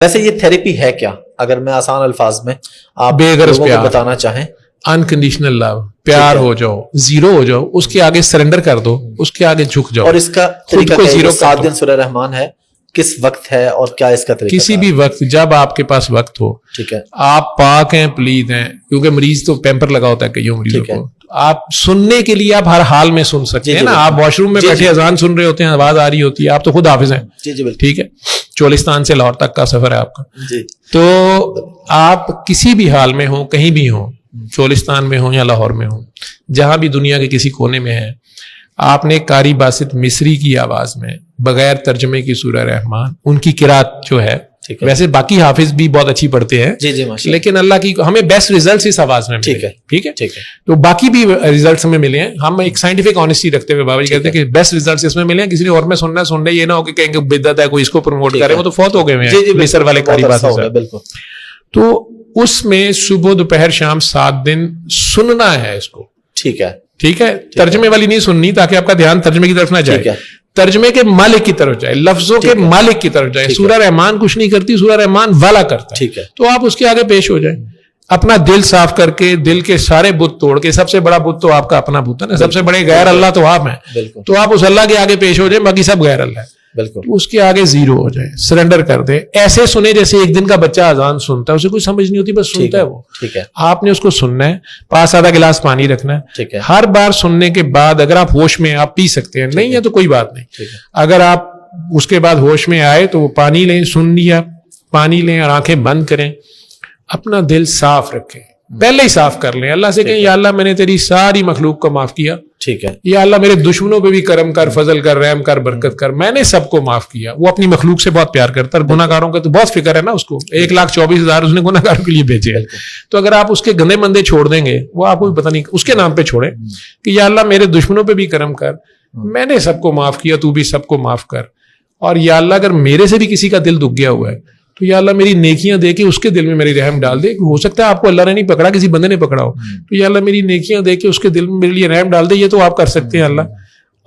ویسے یہ تھیراپی ہے کیا، اگر میں آسان الفاظ میں آپ بے غرض لوگوں کو پیار، بتانا چاہیں؟ انکنڈیشنل لو، پیار ہو جاؤ، زیرو ہو جاؤ، اس کے آگے سرنڈر کر دو، اس کے آگے جھک جاؤ. اور اس کا خود طریقہ کو کیا ہے؟ زیرو 7 دن سورہ رحمان ہے، کس وقت ہے اور کیا اس کا طریقہ؟ کسی بھی وقت جب آپ کے پاس وقت ہو. ٹھیک ہے. آپ پاک ہیں، پلید ہیں، کیونکہ مریض تو پیمپر لگا ہوتا ہے کئیوں مریضوں کو. آپ سننے کے لیے آپ ہر حال میں سن سکتے ہیں نا. آپ واش روم میں بیٹھے اذان سن رہے ہوتے ہیں، آواز آ رہی ہوتی ہے، آپ تو خود حافظ ہیں. جی جی بالکل. ٹھیک ہے. چولستان سے لاہور تک کا سفر ہے آپ کا. جی. تو آپ کسی بھی حال میں ہوں، کہیں بھی ہوں، چولستان میں ہوں یا لاہور میں ہوں، جہاں بھی دنیا کے کسی کونے میں ہے، آپ نے قاری باسط مصری کی آواز میں بغیر ترجمے کی سورہ رحمان، ان کی قرات جو ہے، ویسے باقی حافظ بھی بہت اچھی پڑھتے ہیں، جی جی لیکن اللہ کی ہمیں بیسٹ ریزلٹس اس آواز میں ملے. ٹھیک ہے. تو باقی بھی ریزلٹس ہمیں ملے ہیں. ہم ایک سائنٹیفک آنیسٹی رکھتے ہوئے بابا جی کہتے ہیں کہ بیسٹ ریزلٹس اس میں ملے ہیں. کسی نے اور میں سننا سن رہے، یہ نہ ہو کہ کہیں گے بدعت ہے، کوئی اس کو پروموٹ کرے، وہ تو فوت ہو گئے ہیں مصر والے قاری باسط صاحب. تو اس میں صبح دوپہر شام 7 دن سننا ہے اس کو. ٹھیک ہے. ٹھیک ہے. ترجمے والی نہیں سننی، تاکہ آپ کا دھیان ترجمے کی طرف نہ جائے، ترجمے کے مالک کی طرف جائے، لفظوں کے مالک کی طرف جائے. سورہ رحمان کچھ نہیں کرتی، سورہ رحمان والا کرتا ہے. ٹھیک ہے. تو آپ اس کے آگے پیش ہو جائیں، اپنا دل صاف کر کے، دل کے سارے بت توڑ کے. سب سے بڑا بت تو آپ کا اپنا بت ہے نا، سب سے بڑے غیر اللہ تو آپ ہیں. تو آپ اس اللہ کے آگے پیش ہو جائیں، باقی سب غیر اللہ ہے. بالکل. اس کے آگے زیرو ہو جائے، سرنڈر کر دے. ایسے سنے جیسے ایک دن کا بچہ اذان سنتا ہے، اسے کوئی سمجھ نہیں ہوتی، بس سنتا ہے وہ. ٹھیک ہے. آپ نے اس کو سننا ہے، پاس آدھا گلاس پانی رکھنا ہے. ٹھیک ہے. ہر بار سننے کے بعد اگر آپ ہوش میں آپ پی سکتے ہیں، نہیں ہے تو کوئی بات نہیں. اگر آپ اس کے بعد ہوش میں آئے تو وہ پانی لیں، سن لیا، پانی لیں اور آنکھیں بند کریں. اپنا دل صاف رکھیں، پہلے ہی صاف کر لیں. اللہ سے کہیں یا اللہ میں نے تیری ساری مخلوق کو معاف کیا. ٹھیک ہے. یا اللہ میرے دشمنوں پہ بھی کرم کر، فضل کر، رحم کر، برکت کر، میں نے سب کو معاف کیا. وہ اپنی مخلوق سے بہت پیار کرتا ہے، گناہ گاروں کا تو بہت فکر ہے نا اس کو. 1,24,000 اس نے گناہ گاروں کے لیے بھیجے ہیں. تو اگر آپ اس کے گندے مندے چھوڑ دیں گے، وہ آپ کو بھی پتہ نہیں، اس کے نام پہ چھوڑیں کہ یا اللہ میرے دشمنوں پہ بھی کرم کر، میں نے سب کو معاف کیا، تو بھی سب کو معاف کر. اور یا اللہ اگر میرے سے بھی کسی کا دل دکھ گیا ہوا ہے تو یا اللہ میری نیکیاں دے کے اس کے دل میں میری رحم ڈال دے. ہو سکتا ہے آپ کو اللہ نے نہیں پکڑا، کسی بندے نے پکڑا ہو، تو یا اللہ میری نیکیاں دے کے اس کے دل میں میرے لیے رحم ڈال دے. یہ تو آپ کر سکتے ہیں اللہ.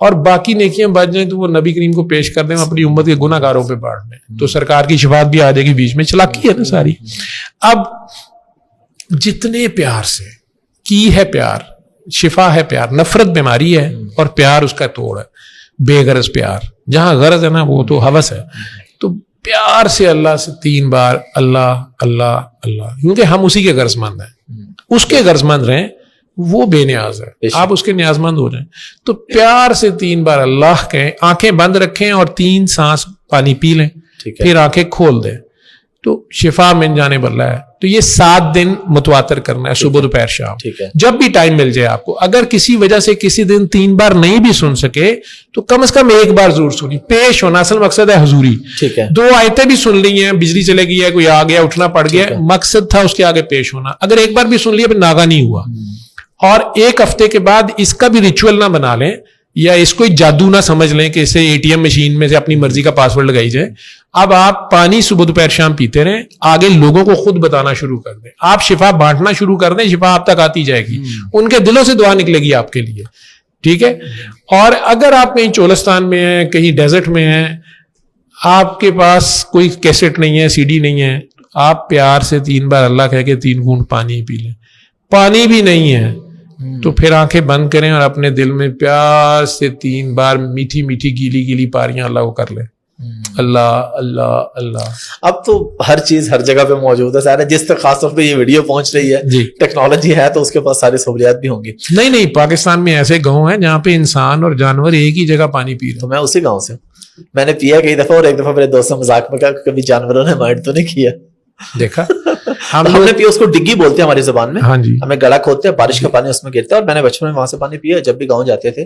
اور باقی نیکیاں بچ جائیں تو وہ نبی کریم کو پیش کر دیں، اپنی امت کے گناہ گاروں پہ بانٹ دیں، تو سرکار کی شفاعت بھی آ جائے گی. بیچ میں چلاکی ہے نا ساری. اب جتنے پیار سے کی ہے پیار، شفا ہے پیار. نفرت بیماری ہے اور پیار اس کا توڑ ہے. بے غرض پیار، جہاں غرض ہے نا وہ تو ہوس ہے. تو پیار سے اللہ سے 3 بار اللہ اللہ اللہ، کیونکہ ہم اسی کے غرض مند ہیں. اس کے غرض مند رہیں، وہ بے نیاز ہے، آپ اس کے نیاز مند ہو جائیں. تو پیار سے 3 بار اللہ کہیں، آنکھیں بند رکھیں اور 3 سانس پانی پی لیں، پھر آنکھیں کھول دیں تو شفا من جانب اللہ ہے. تو یہ 7 دن متواتر کرنا ہے، صبح دوپہر شام، جب بھی ٹائم مل جائے آپ کو. اگر کسی وجہ سے کسی دن 3 بار نہیں بھی سن سکے تو کم از کم 1 بار ضرور سنی. پیش ہونا اصل مقصد ہے حضوری. 2 آیتیں بھی سن لی ہیں، بجلی چلے گئی ہے، کوئی آ گیا، اٹھنا پڑ گیا، مقصد تھا اس کے آگے پیش ہونا. اگر 1 بار بھی سن لیا پھر ناغہ نہیں ہوا. اور 1 ہفتے کے بعد اس کا بھی ریچول نہ بنا لیں، یا اس کو جادو نہ سمجھ لیں کہ اسے ATM مشین میں سے اپنی مرضی کا پاسورڈ لگائی جائے. اب آپ پانی صبح دوپہر شام پیتے رہیں، آگے لوگوں کو خود بتانا شروع کر دیں. آپ شفا بانٹنا شروع کر دیں، شفا آپ تک آتی جائے گی. ان کے دلوں سے دعا نکلے گی آپ کے لیے. ٹھیک ہے. اور اگر آپ کہیں چولستان میں ہیں، کہیں ڈیزرٹ میں ہیں، آپ کے پاس کوئی کیسٹ نہیں ہے، CD نہیں ہے، آپ پیار سے 3 بار اللہ کہہ کے 3 گھونٹ پانی پی لیں. پانی بھی نہیں ہے تو پھر آنکھیں بند کریں اور اپنے دل میں پیار سے 3 بار میٹھی میٹھی گیلی گیلی پاریاں اللہ کو کر لیں. اللہ اللہ اللہ. اب تو ہر چیز ہر جگہ پہ موجود ہے سارے، جس تک خاص طور پہ یہ ویڈیو پہنچ رہی ہے ٹیکنالوجی ہے تو اس کے پاس ساری سہولیات بھی ہوں گی. نہیں، پاکستان میں ایسے گاؤں ہیں جہاں پہ انسان اور جانور ایک ہی جگہ پانی پی رہے ہیں. تو میں اسی گاؤں سے ہوں، میں نے پیا کئی دفعہ، اور ایک دفعہ میرے دوست نے مذاق میں کہا کہ کبھی جانوروں نے مائنڈ تو نہیں کیا. دیکھا ہم نے پیا، اس کو ڈگی بولتے ہیں ہماری زبان میں. ہاں جی. ہمیں گڑا کھودتے ہیں، بارش کا پانی اس میں گرتا ہے. اور میں نے بچپن میں وہاں سے پانی پیا. جب بھی گاؤں جاتے تھے،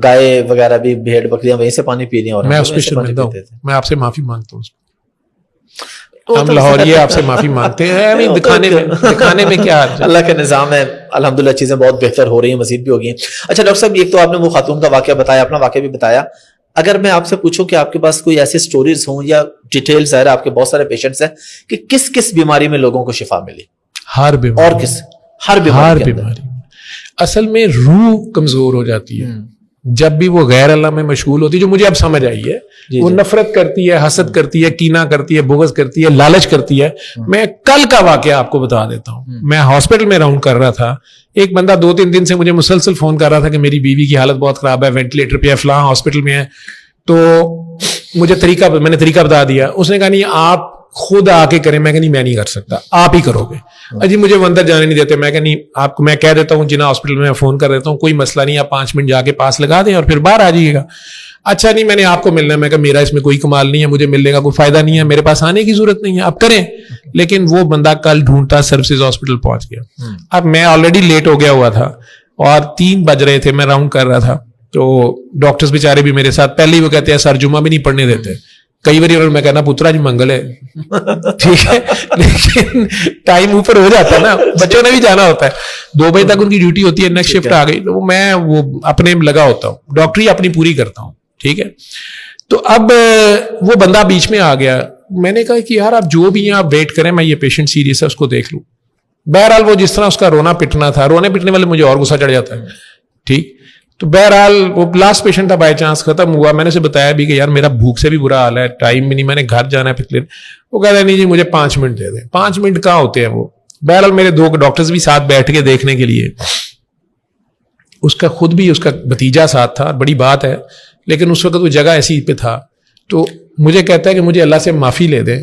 گائے وغیرہ بھی، بھیڑ بکریاں وہیں سے پانی پی رہی ہیں. اور میں اس پہ شرمندہ ہوں، میں آپ سے معافی مانگتا ہوں. ہم لاہوریے آپ سے معافی مانگتے ہیں. دکھانے میں کیا، اللہ کا نظام ہے الحمدللہ، چیزیں بہت بہتر ہو رہی ہیں، مزید بھی ہو گئی ہیں. اچھا ڈاکٹر صاحب، ایک تو آپ نے وہ خاتون کا واقعہ بتایا، اپنا واقعہ بھی بتایا. اگر میں آپ سے پوچھوں کہ آپ کے پاس کوئی ایسی سٹوریز ہوں یا ڈیٹیل، ظاہر آپ کے بہت سارے پیشنٹس ہیں، کہ کس کس بیماری میں لوگوں کو شفا ملی؟ ہر بیماری. اور کس؟ ہر بیماری. اصل میں روح کمزور ہو جاتی ہے جب بھی وہ غیر اللہ میں مشغول ہوتی ہے, جو مجھے اب سمجھ آئی ہے, وہ نفرت کرتی ہے, حسد کرتی ہے, کینہ کرتی ہے, بغض کرتی ہے, لالچ کرتی ہے. میں کل کا واقعہ آپ کو بتا دیتا ہوں. میں ہاسپٹل میں راؤنڈ کر رہا تھا, ایک بندہ 2-3 دن سے مجھے مسلسل فون کر رہا تھا کہ میری بیوی کی حالت بہت خراب ہے, وینٹیلیٹر پہ ہے, فلاں ہاسپٹل میں ہے. تو مجھے میں نے طریقہ بتا دیا. اس نے کہا نہیں آپ خود آ کے کریں. میں کہ نہیں, میں نہیں کر سکتا, آپ ہی کرو گے. جی مجھے وہ اندر جانے نہیں دیتے. میں کہ نہیں, آپ کو میں کہہ دیتا ہوں جنا ہاسپٹل میں فون کر دیتا ہوں, کوئی مسئلہ نہیں, آپ 5 منٹ جا کے پاس لگا دیں اور پھر باہر آ جائیے گا. اچھا نہیں, میں نے آپ کو ملنا ہے. میں کہا میرا اس میں کوئی کمال نہیں ہے, مجھے ملنے کا کوئی فائدہ نہیں ہے, میرے پاس آنے کی ضرورت نہیں ہے, آپ کریں. لیکن وہ بندہ کل ڈھونڈتا سروسز ہاسپٹل پہنچ گیا. اب میں آلریڈی لیٹ ہو گیا ہوا تھا اور 3 بج رہے تھے, میں راؤنڈ کر رہا تھا. تو ڈاکٹرز بیچارے بھی میرے ساتھ, پہلے ہی وہ کہتے ہیں سر جمعہ بھی نہیں پڑھنے دیتے. کئی بار میں کہنا پترا جی منگل ہے, ٹھیک ہے, لیکن ٹائم اوپر ہو جاتا ہے نا, بچوں نے بھی جانا ہوتا ہے. 2 بجے تک ان کی ڈیوٹی ہوتی ہے, نیکسٹ شفٹ آ گئی, تو میں وہ اپنے لگا ہوتا ہوں, ڈاکٹری اپنی پوری کرتا ہوں, ٹھیک ہے. تو اب وہ بندہ بیچ میں آ گیا. میں نے کہا کہ یار آپ جو بھی ہیں آپ ویٹ کریں, میں یہ پیشنٹ سیریس ہے اس کو دیکھ لوں. بہرحال وہ جس طرح اس کا رونا پٹنا تھا, رونے پٹنے والے مجھے اور غصہ چڑھ جاتا ہے, ٹھیک. تو بہرحال وہ لاسٹ پیشنٹ تھا, بائی چانس ختم ہوا. میں نے اسے بتایا بھی کہ یار میرا بھوک سے بھی برا حال ہے, ٹائم بھی نہیں, میں نے گھر جانا ہے پچھلے. وہ کہہ رہے نہیں جی مجھے 5 منٹ دے دیں. 5 منٹ کہاں ہوتے ہیں وہ. بہرحال میرے 2 ڈاکٹرز بھی ساتھ بیٹھ کے دیکھنے کے لیے. اس کا خود بھی اس کا بھتیجا ساتھ تھا, بڑی بات ہے, لیکن اس وقت وہ جگہ ایسی پہ تھا. تو مجھے کہتا ہے کہ مجھے اللہ سے معافی لے دیں.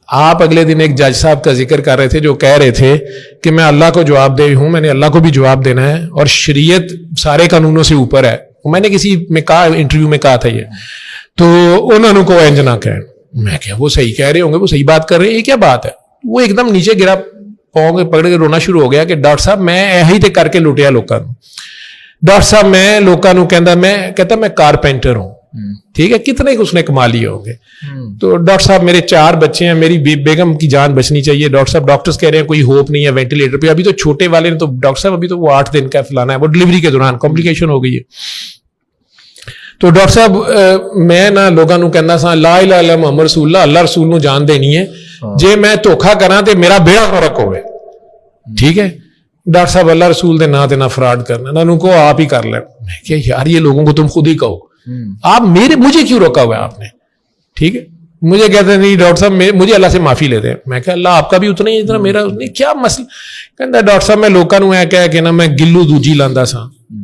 آپ اگلے دن ایک جج صاحب کا ذکر کر رہے تھے جو کہہ رہے تھے کہ میں اللہ کو جواب دے ہوں, میں نے اللہ کو بھی جواب دینا ہے, اور شریعت سارے قانونوں سے اوپر ہے. میں نے کسی میں کہا, انٹرویو میں کہا تھا یہ, تو انہوں نے کو انج نہ کہیں. میں کیا وہ صحیح کہہ رہے ہوں گے, وہ صحیح بات کر رہے ہیں, یہ کیا بات ہے. وہ ایک دم نیچے گرا, پاؤں کے پکڑ کے رونا شروع ہو گیا کہ ڈاکٹر صاحب میں یہی تے کر کے لٹیا لوکاں نوں. ڈاکٹر صاحب میں لوکاں نوں کہتا میں کارپینٹر ہوں, ٹھیک ہے, کتنے اس نے کما لیے ہوں گے. تو ڈاکٹر صاحب میرے 4 بچے ہیں, میری بیگم کی جان بچنی چاہیے. ڈاکٹر صاحب ڈاکٹرز کہہ رہے ہیں کوئی ہوپ نہیں ہے وینٹیلیٹر پہ. ابھی تو چھوٹے والے نے تو ڈاکٹر صاحب ابھی تو وہ 8 دن کا فلانا ہے, وہ ڈلیوری کے دوران کمپلیکیشن ہو گئی ہے. تو ڈاکٹر صاحب میں نہ لوگوں کو کہنا سا لا الہ الا محمد رسول اللہ, اللہ رسول نو جان دینی ہے, جے میں دھوکھا کراں تے میرا بیڑا غرق ہوئے, ٹھیک ہے. ڈاکٹر صاحب اللہ رسول دے نا تے نہ فراڈ کرنا, نہ ان کو آپ ہی کر لیں. میں کہ یار یہ لوگوں کو تم خود ہی کہو, آپ مجھے کیوں روکا ہوا ہے آپ نے, ٹھیک ہے. مجھے کہتے ہیں نہیں ڈاکٹر صاحب مجھے اللہ سے معافی لے دیں. میں کہ اللہ آپ کا بھی اتنا ہی اتنا میرا کیا مسئلہ. کہتا ہے ڈاکٹر صاحب میں لوکاں نوں کہہ کے نا میں گلو دوجی لاندا سا,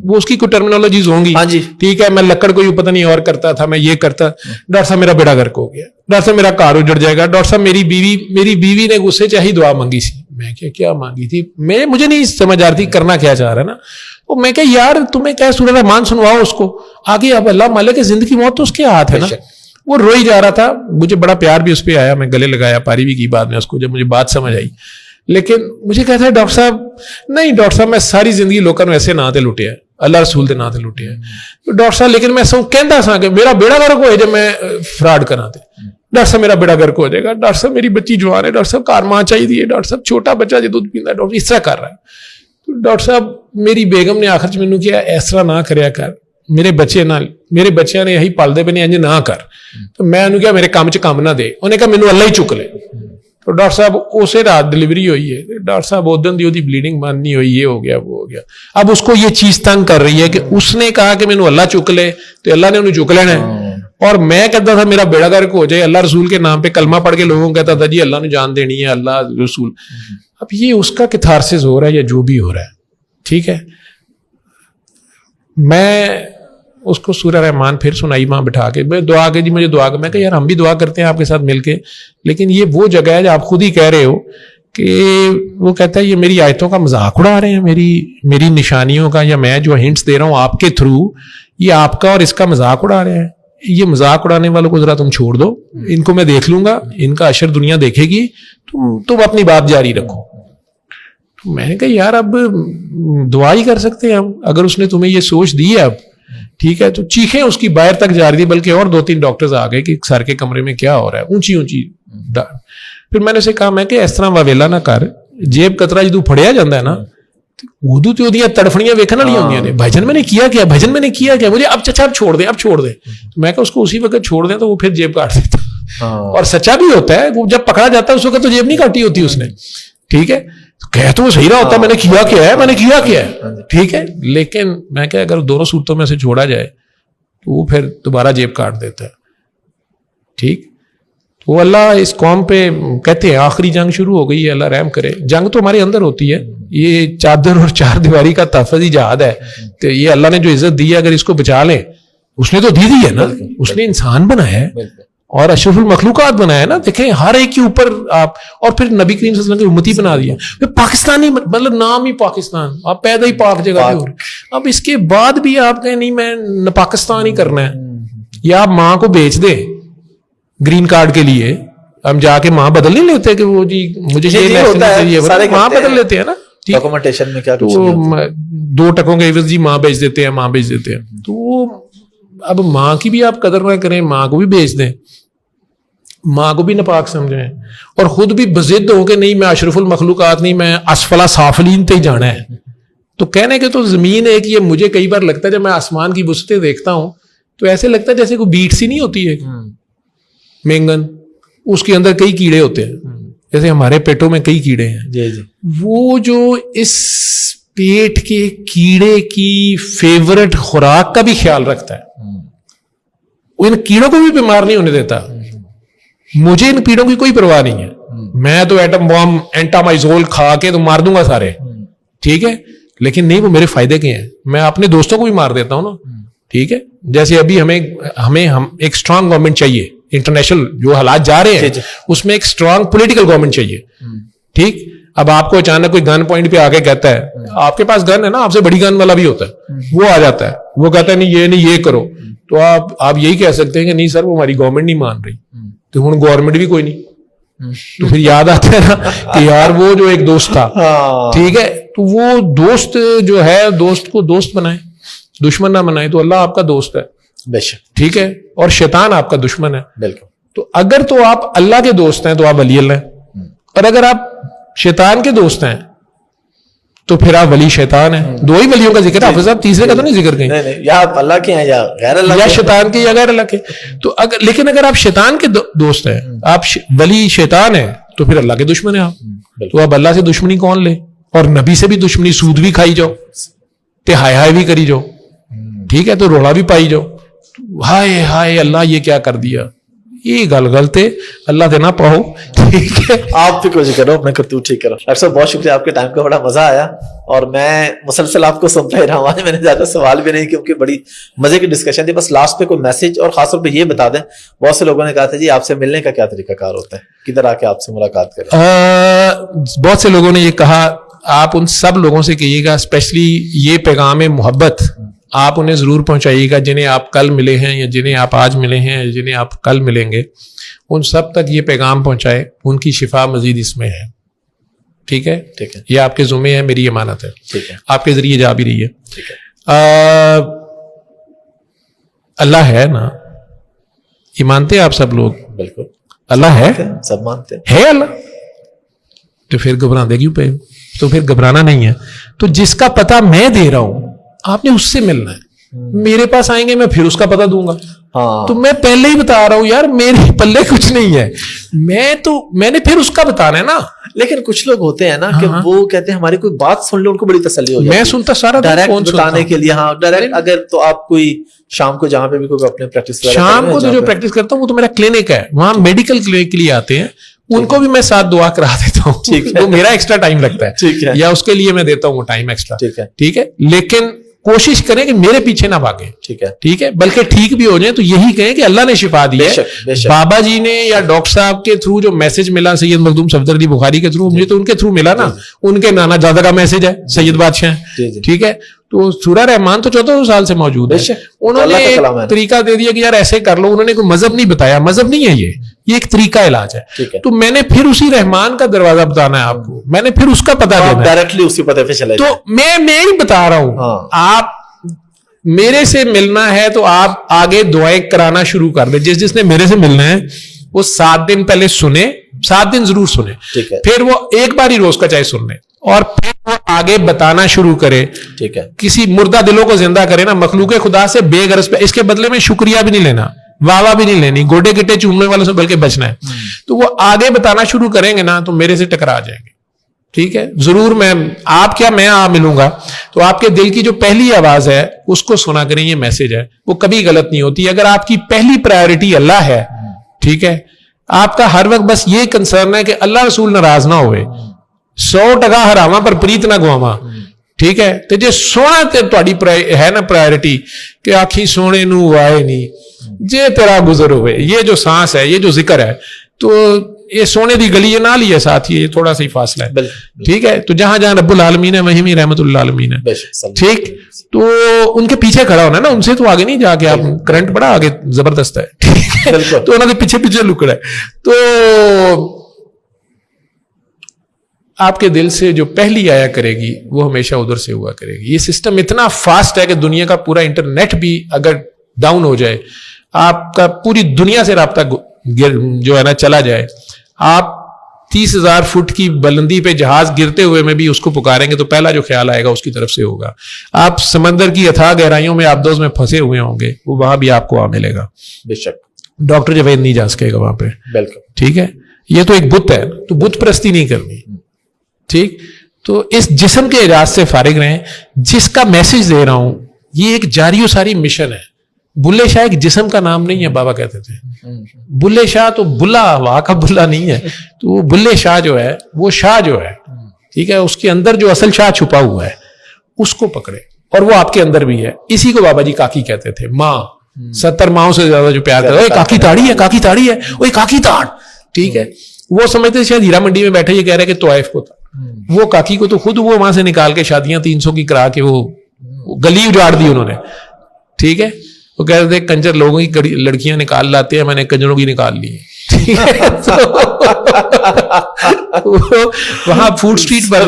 وہ اس کی کوئی ٹرمینالوجیز ہوں گی, ٹھیک ہے. میں لکڑ کو پتہ نہیں اور کرتا تھا, میں یہ کرتا. ڈاکٹر صاحب میرا بیڑا غرق ہو گیا, ڈاکٹر صاحب میرا گھر اجڑ جائے گا. ڈاکٹر صاحب میری بیوی نے غصے چاہی دعا مانگی سی. میں کیا مانگی تھی, مجھے نہیں سمجھ آ رہی تھی کرنا کیا چاہ رہا ہے نا. وہ میں کہ یار تمہیں کیا سورہ رحمان سنواؤ اس کو آگے, اب اللہ مالک زندگی موت تو اس کے ہاتھ ہے نا. وہ روئی جا رہا تھا, مجھے بڑا پیار بھی اس پہ آیا, میں گلے لگایا, پاری بھی کی بعد میں اس کو جب مجھے بات سمجھ آئی. لیکن مجھے کہتا ہے ڈاکٹر صاحب نہیں ڈاکٹر صاحب میں ساری زندگی لوگوں نے ایسے نہ تے لٹیا ہے, اللہ رسول دے نہ تے لٹیا ہے. ڈاکٹر صاحب لیکن میں سو کہندا سا کہ میرا بیڑا غرق ہوئے جب میں فراڈ کراں تے. ڈاکٹر صاحب میرا بیڑا غرق ہو جائے گا. ڈاکٹر صاحب میری بچی جوان ہے, ڈاکٹر صاحب کار ماں چاہیے, ڈاکٹر صاحب چھوٹا بچہ جو دودھ پیندا ہے, ڈاکٹر اس طرح کر رہا ہے. تو ڈاکٹر صاحب میری بیگم نے آخر مینوں کیا اس طرح نہ کریا کر, میرے بچیاں نے یہی پالدے پہ نہیں انج نہ کر. تو میں انہوں کیا میرے کام چ کام نہ دے, انہیں کہا مینوں اللہ ہی چک لے. تو ڈاکٹر صاحب اسے رات ڈلیوری ہوئی ہے, ڈاکٹر صاحب ادن دی بلیڈنگ بند نہیں ہوئی, یہ ہو گیا وہ ہو گیا. اب اس کو یہ چیز تنگ کر رہی ہے کہ اس نے کہا کہ مینوں اللہ چک لے, تو اللہ نے انہوں چک لینا ہے. اور میں کہتا تھا میرا بیڑا غرق ہو جائے, اللہ رسول کے نام پہ کلمہ پڑھ کے لوگوں کو کہتا تھا جی اللہ نے جان دینی ہے, اللہ رسول. اب یہ اس کا کتھارسس ہو رہا ہے یا جو بھی ہو رہا ہے, ٹھیک ہے. میں اس کو سورہ رحمان پھر سنائی وہاں بٹھا کے, میں دعا کے جی مجھے دعا کر, میں کہ یار ہم بھی دعا کرتے ہیں آپ کے ساتھ مل کے, لیکن یہ وہ جگہ ہے جو آپ خود ہی کہہ رہے ہو کہ وہ کہتا ہے یہ میری آیتوں کا مذاق اڑا رہے ہیں, میری نشانیوں کا, یا میں جو ہنٹس دے رہا ہوں آپ کے تھرو, یہ آپ کا اور اس کا مذاق اڑا رہے ہیں. یہ مذاق اڑانے والوں کو ذرا تم چھوڑ دو, ان کو میں دیکھ لوں گا, ان کا اشر دنیا دیکھے گی, تم اپنی بات جاری رکھو. میں نے کہا یار اب دعا ہی کر سکتے ہیں ہم, اگر اس نے تمہیں یہ سوچ دی ہے اب, ٹھیک ہے. تو چیخیں اس کی باہر تک جا رہی تھی, بلکہ اور 2-3 ڈاکٹرز آ گئے کہ سر کے کمرے میں کیا ہو رہا ہے, اونچی. پھر میں نے اسے کہا میں کہ اس طرح واویلا نہ کر, جیب کترا جدو پھڑیا جاتا ہے نا, اردو تو وہ تڑفڑیاں ویکھن والی ہوندیاں نے, بھجن میں نے کیا کیا, بھجن میں نے کیا کیا, مجھے اب چچا اب چھوڑ دیں. میں کہ اس کو اسی وقت چھوڑ دیں تو وہ پھر جیب کاٹ دیتا. اور سچا بھی ہوتا ہے, وہ جب پکڑا جاتا ہے اس وقت تو جیب نہیں کاٹی ہوتی اس نے, ٹھیک ہے, کہہ تو وہ صحیح رہا ہوتا, میں نے کیا کیا ہے, ٹھیک ہے, لیکن میں کہ اگر دونوں صورتوں میں سے چھوڑا جائے تو وہ پھر دوبارہ جیب کاٹ دیتا ہے. ٹھیک, وہ اللہ اس قوم پہ کہتے ہیں آخری جنگ شروع ہو گئی ہے, اللہ رحم کرے. جنگ تو ہمارے اندر ہوتی ہے, یہ چادر اور چار دیواری کا تحفظی جہاد ہے. تو یہ اللہ نے جو عزت دی ہے اگر اس کو بچا لیں, اس نے تو دی ہے نا, اس نے انسان بنایا ہے اور اشرف المخلوقات بنایا ہے نا. دیکھیں ہر ایک کے اوپر آپ, اور پھر نبی کریم صلی اللہ علیہ وسلم کی امتی بنا دیا. پاکستانی مطلب نام ہی پاکستان, آپ پیدا ہی پاک جگہ پہ ہو. اب اس کے بعد بھی آپ کہیں نہیں میں پاکستان ہی کرنا ہے, یا آپ ماں کو بیچ دیں گرین کارڈ کے لیے, ہم جا کے ماں بدل نہیں لیتے کہ وہ جی مجھے ماں بدل لیتے ہیں نا ڈاکومنٹیشن میں کیا, تو 2 ٹکوں کے عوض جی ماں بیچ دیتے ہیں. تو اب ماں کی بھی آپ قدر نہ کریں, ماں کو بھی بیچ دیں, ماں کو بھی ناپاک سمجھیں, اور خود بھی بضد ہو کہ نہیں میں اشرف المخلوقات نہیں, میں اسفلا سافلین تے ہی جانا ہے. تو کہنے کے تو زمین ہے کہ یہ مجھے کئی بار لگتا ہے جب میں آسمان کی وسطیں دیکھتا ہوں تو ایسے لگتا ہے جیسے کوئی بیٹ سی نہیں ہوتی ہے مینگن, اس کے اندر کئی کیڑے ہوتے ہیں, جیسے ہمارے پیٹوں میں کئی کیڑے ہیں. وہ جو اس پیٹ کے کیڑے کی فیورٹ خوراک کا بھی خیال رکھتا ہے, وہ ان کیڑوں کو بھی بیمار نہیں ہونے دیتا. مجھے ان کیڑوں کی کوئی پرواہ نہیں ہے, میں تو ایٹم بام اینٹامائزول کھا کے تو مار دوں گا سارے, ٹھیک ہے, لیکن نہیں وہ میرے فائدے کے ہیں. میں اپنے دوستوں کو بھی مار دیتا ہوں نا, ٹھیک ہے. جیسے ابھی ہمیں ایک اسٹرانگ گورنمنٹ چاہیے, انٹرنیشنل جو حالات جا رہے ہیں اس میں ایک اسٹرانگ پولیٹیکل گورنمنٹ چاہیے. ٹھیک, اب آپ کو اچانک کوئی گن پوائنٹ پہ آگے کہتا ہے, آپ کے پاس گن ہے نا, آپ سے بڑی گن والا بھی ہوتا ہے, وہ آ جاتا ہے, وہ کہتا ہے نہیں یہ کرو, تو آپ یہی کہہ سکتے ہیں کہ نہیں سر وہ ہماری گورنمنٹ نہیں مان رہی, تو ہوں گورنمنٹ بھی کوئی نہیں. تو پھر یاد آتا ہے نا کہ یار وہ جو ایک دوست تھا, ٹھیک ہے, تو وہ دوست جو ہے دوست کو دوست بنائے, دشمن نہ بنائے. تو اللہ آپ کا دوست ہے, ٹھیک ہے, اور شیطان آپ کا دشمن ہے. بالکل. تو اگر تو آپ اللہ کے دوست ہیں تو آپ ولی اللہ ہیں, اور اگر آپ شیطان کے دوست ہیں تو پھر آپ ولی شیطان ہیں. 2 ہی ولیوں کا ذکر ہے حافظ صاحب, تیسرے کا تو نہیں ذکر کہیں, یا آپ اللہ کے ہیں یا غیر اللہ, یا شیطان کے یا غیر اللہ کے. تو لیکن اگر آپ شیطان کے دوست ہیں, آپ ولی شیطان ہیں, تو پھر اللہ کے دشمن ہیں آپ. تو اب اللہ سے دشمنی کون لے, اور نبی سے بھی دشمنی, سود بھی کھائی جاؤ, تے ہائے بھی کری جاؤ, ٹھیک ہے, تو روڑا بھی پائی جاؤ, ہائے اللہ یہ کیا کر دیا, یہ گل غلط ہے, اللہ دینا پاؤ, ٹھیک ہے. آپ بھی کوشش کرو اپنے کرتوت ٹھیک کرو. ڈاکٹر صاحب بہت شکریہ, آپ کے ٹائم کا بڑا مزہ آیا, اور میں مسلسل آپ کو سنتا ہی رہا ہوں. میں نے زیادہ سوال بھی نہیں کیونکہ بڑی مزے کی ڈسکشن تھی. بس لاسٹ پہ کوئی میسج, اور خاص طور پہ یہ بتا دیں, بہت سے لوگوں نے کہا تھا جی آپ سے ملنے کا کیا طریقہ کار ہوتا ہے, کدھر آ کے آپ سے ملاقات کریں. بہت سے لوگوں نے یہ کہا, آپ ان سب لوگوں سے کہیے گا, اسپیشلی یہ پیغام محبت آپ انہیں ضرور پہنچائیے گا جنہیں آپ کل ملے ہیں, یا جنہیں آپ آج ملے ہیں, یا جنہیں آپ کل ملیں گے. ان سب تک یہ پیغام پہنچائے, ان کی شفا مزید اس میں ہے. ٹھیک ہے, ٹھیک ہے, یہ آپ کے ذمہ ہے, میری امانت ہے, ٹھیک ہے, آپ کے ذریعے جا بھی رہی ہے. ٹھیک ہے. اللہ ہے نا, یہ مانتے ہیں آپ سب لوگ؟ بالکل, اللہ ہے, سب مانتے ہیں اللہ. تو پھر گھبراتے کیوں پہ, تو پھر گھبرانا نہیں ہے. تو جس کا پتہ میں دے رہا ہوں آپ نے اس سے ملنا ہے. میرے پاس آئیں گے, میں پھر اس کا پتہ دوں گا. تو میں پہلے ہی بتا رہا ہوں یار, میرے پلے کچھ نہیں ہے, میں نے پھر اس کا بتانا ہے نا. لیکن کچھ لوگ ہوتے ہیں نا کہ وہ کہتے ہیں ہماری کوئی بات سن لو, ان کو بڑی تسلی ہو جاتی ہے. میں سنتا سارا ڈائریکٹ بتانے کے لیے. ہاں ڈائریکٹ. اگر تو آپ کوئی شام کو جہاں پہ بھی کوئی اپنے پریکٹس, شام کو جو پریکٹس کرتا ہوں وہ تو میرا کلینک ہے, وہاں میڈیکل کلینک کے لیے آتے ہیں, ان کو بھی میں ساتھ دعا کرا دیتا ہوں. وہ میرا ایکسٹرا ٹائم لگتا ہے, یا اس کے لیے میں دیتا ہوں وہ ٹائم ایکسٹرا. ٹھیک ہے, لیکن کوشش کریں کہ میرے پیچھے نہ بھاگیں. ٹھیک ہے, بلکہ ٹھیک بھی ہو جائیں تو یہی کہیں کہ اللہ نے شفا دی ہے. بابا جی نے یا ڈاکٹر صاحب کے تھرو جو میسج ملا, سید مخدوم صفدر علی بخاری کے تھرو, مجھے تو ان کے تھرو ملا نا. ان کے نانا جادا کا میسج ہے, سید بادشاہ, ٹھیک ہے. تو سورہ رحمان تو 1400 سال سے موجود ہے. انہوں نے ایک طریقہ دے دیا کہ یار ایسے کر لو. انہوں نے کوئی مذہب نہیں بتایا, مذہب نہیں ہے یہ ایک طریقہ علاج ہے. تو میں نے پھر اسی رحمان کا دروازہ بتانا ہے آپ کو, میں نے پھر اس کا پتہ دینا ہے, ڈائریکٹلی اسی پتہ پہ چلے. تو میں ہی بتا رہا ہوں, آپ میرے سے ملنا ہے تو آپ آگے دعائیں کرانا شروع کر دیں. جس نے میرے سے ملنا ہے وہ 7 دن پہلے سنے, 7 دن ضرور سنے, پھر وہ ایک بار ہی روز کا چاہے سن لیں, اور پھر وہ آگے بتانا شروع کرے. ٹھیک ہے, کسی مردہ دلوں کو زندہ کرے نا, مخلوق خدا سے بے غرض پہ, اس کے بدلے میں شکریہ بھی نہیں لینا, واہ بھی نہیں لینی, گوڈے گٹے چومنے والوں سے بلکہ بچنا ہے. تو وہ آگے بتانا شروع کریں گے نا تو میرے سے ٹکرا جائیں گے. ٹھیک ہے, ضرور میں آپ کیا میں ملوں گا تو آپ کے دل کی جو پہلی آواز ہے اس کو سنا کریں, یہ میسج ہے, وہ کبھی غلط نہیں ہوتی. اگر آپ کی پہلی پرائیورٹی اللہ ہے, ٹھیک ہے, آپ کا ہر وقت بس یہ کنسرن ہے کہ اللہ رسول ناراض نہ ہوئے, 100% حراما پر پریت نہ گواواں, ٹھیک ہے, تو جے سونا تے تہاڈی ہے نا پرائیورٹی کہ آکھی سونے نو وائے نہیں, جے تیرا گزر ہوئے, یہ جو سانس ہے, یہ جو ذکر ہے, تو یہ سونے دی گلی نہ لیے ساتھ, یہ تھوڑا سا ہی فاصلہ ہے, ٹھیک ہے. تو جہاں جہاں رب العالمین ہے وہیں بھی رحمت العالمین ہے, ٹھیک. تو ان کے پیچھے کھڑا ہونا نا, ان سے تو آگے نہیں جا کے آپ, کرنٹ بڑا آگے زبردست ہے, ٹھیک ہے, تو انہوں نے پیچھے پیچھے لکڑا ہے. تو آپ کے دل سے جو پہلی آیا کرے گی وہ ہمیشہ ادھر سے ہوا کرے گی. یہ سسٹم اتنا فاسٹ ہے کہ دنیا کا پورا انٹرنیٹ بھی اگر ڈاؤن ہو جائے, آپ کا پوری دنیا سے رابطہ جو ہے نا چلا جائے, آپ 30,000 فٹ کی بلندی پہ جہاز گرتے ہوئے میں بھی اس کو پکاریں گے تو پہلا جو خیال آئے گا اس کی طرف سے ہوگا. آپ سمندر کی اتھاہ گہرائیوں میں آبدوز میں پھنسے ہوئے ہوں گے, وہ وہاں بھی آپ کو آ ملے گا. بے شک ڈاکٹر جاوید نہیں جا سکے گا وہاں پہ, بالکل, ٹھیک ہے. یہ تو ایک بت ہے, تو بت پرستی نہیں کرنی, ٹھیک. تو اس جسم کے اعجاز سے فارغ رہیں. جس کا میسج دے رہا ہوں یہ ایک جاری و ساری مشن ہے. بلے شاہ ایک جسم کا نام نہیں ہے, بابا کہتے تھے. بلے شاہ تو بلا ہوا کا بلا نہیں ہے, تو وہ بلے شاہ جو ہے وہ شاہ جو ہے, ٹھیک ہے, اس کے اندر جو اصل شاہ چھپا ہوا ہے اس کو پکڑے, اور وہ آپ کے اندر بھی ہے. اسی کو بابا جی کاکی کہتے تھے, ماں 70 ماؤں سے زیادہ جو پیار کرتا ہے, کاکی تاڑی ہے, کاکی تاڑی ہے, وہ کاکی تاڑ, ٹھیک ہے. وہ سمجھتے شاید ہیرا منڈی میں بیٹھے یہ کہہ رہے کہ طائف کو تھا, وہ کاکی کو تو خود وہ وہاں سے نکال کے شادیاں 300 کی کرا کے وہ گلی اجاڑ دی انہوں نے, ٹھیک ہے. وہ کہہ رہے تھے کنجر لوگوں کی لڑکیاں نکال لاتے ہیں, میں نے کنجروں کی نکال لی, ٹھیک ہے. وہاں فوڈ سٹریٹ پر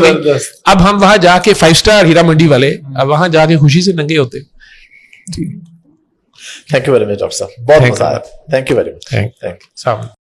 اب ہم وہاں جا کے 5 اسٹار ہیرا منڈی والے اب وہاں جا کے خوشی سے ننگے ہوتے. Thank you very much doctor صاحب, بہت مزہ آیا. Thank you very much. Thank you.